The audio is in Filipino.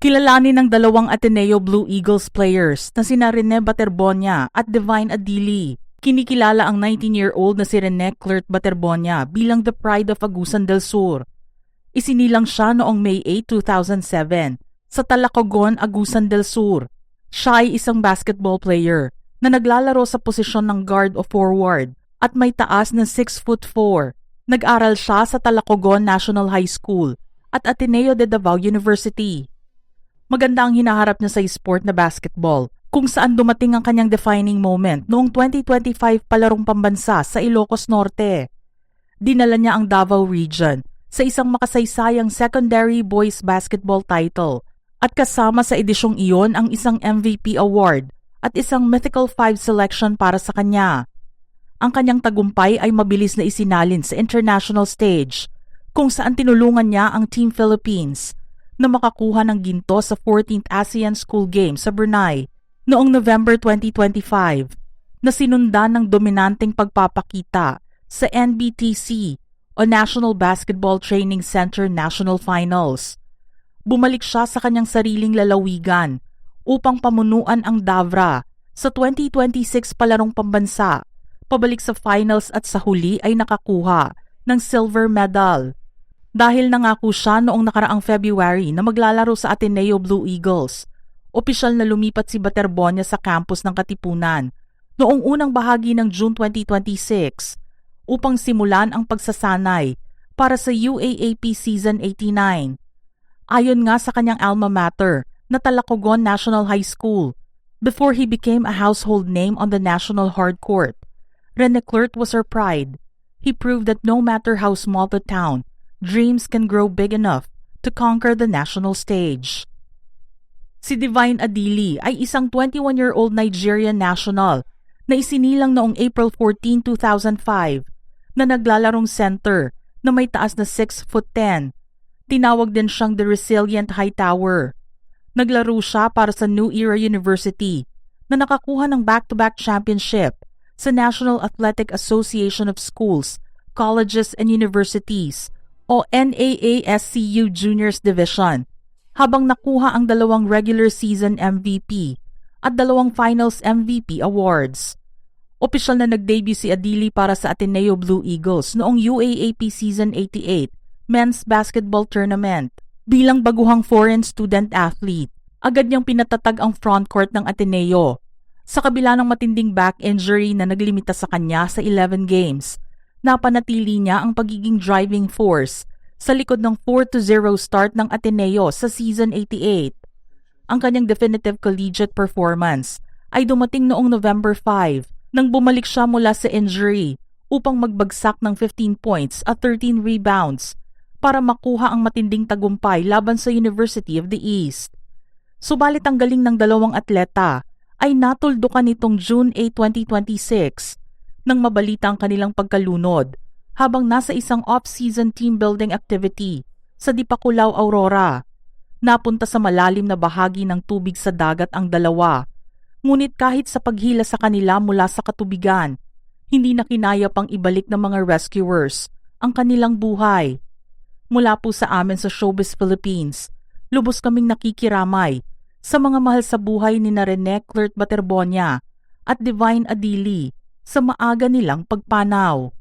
Kilalanin ng dalawang Ateneo Blue Eagles players na sina Rene Baterbonia at Divine Adili. Kinikilala ang 19-year-old na si Rene Clert Baterbonia bilang the pride of Agusan del Sur. Isinilang siya noong May 8, 2007 sa Talacogon, Agusan del Sur. Siya ay isang basketball player na naglalaro sa posisyon ng guard o forward at may taas na 6'4". Nag-aral siya sa Talacogon National High School at Ateneo de Davao University. Maganda ang hinaharap niya sa sport na basketball, kung saan dumating ang kanyang defining moment noong 2025 palarong pambansa sa Ilocos Norte. Dinala niya ang Davao Region sa isang makasaysayang secondary boys basketball title at kasama sa edisyong iyon ang isang MVP award at isang Mythical 5 selection para sa kanya. Ang kanyang tagumpay ay mabilis na isinalin sa international stage, kung saan tinulungan niya ang Team Philippines na makakuha ng ginto sa 14th ASEAN School Games sa Brunei noong November 2025 na sinundan ng dominanteng pagpapakita sa NBTC o National Basketball Training Center National Finals. Bumalik siya sa kanyang sariling lalawigan upang pamunuan ang Davra sa 2026 palarong pambansa, pabalik sa finals at sa huli ay nakakuha ng silver medal. Dahil nangako siya noong nakaraang February na maglalaro sa Ateneo Blue Eagles, opisyal na lumipat si Baterbonia sa campus ng Katipunan noong unang bahagi ng June 2026 upang simulan ang pagsasanay para sa UAAP Season 89. Ayon nga sa kanyang alma mater na Talacogon National High School, before he became a household name on the national hardcourt, Rene Clert was her pride. He proved that no matter how small the town, dreams can grow big enough to conquer the national stage. Si Divine Adili ay isang 21-year-old Nigerian national na isinilang noong April 14, 2005 na naglalarong center na may taas na 6'10". Tinawag din siyang the Resilient High Tower. Naglaro siya para sa New Era University na nakakuha ng back-to-back championship sa National Athletic Association of Schools, Colleges and Universities o NAASCU Juniors Division, habang nakuha ang dalawang regular season MVP at dalawang finals MVP awards. Opisyal na nag-debut si Adili para sa Ateneo Blue Eagles noong UAAP Season 88 Men's Basketball Tournament. Bilang baguhang foreign student athlete, agad niyang pinatatag ang frontcourt ng Ateneo. Sa kabila ng matinding back injury na naglimita sa kanya sa 11 games, napanatili niya ang pagiging driving force sa likod ng 4-0 start ng Ateneo sa Season 88. Ang kanyang definitive collegiate performance ay dumating noong November 5 nang bumalik siya mula sa injury upang magbagsak ng 15 points at 13 rebounds para makuha ang matinding tagumpay laban sa University of the East. Subalit ang galing ng dalawang atleta ay natuldukan nitong June 8, 2026 nang mabalita ang kanilang pagkalunod habang nasa isang off-season team building activity sa Dipakulaw, Aurora. Napunta sa malalim na bahagi ng tubig sa dagat ang dalawa, ngunit kahit sa paghila sa kanila mula sa katubigan, hindi na kinaya pang ibalik ng mga rescuers ang kanilang buhay. Mula po sa amin sa Showbiz Philippines, lubos kaming nakikiramay sa mga mahal sa buhay ni Rene Clert Baterbonia at Divine Adili sa maaga nilang pagpanaw.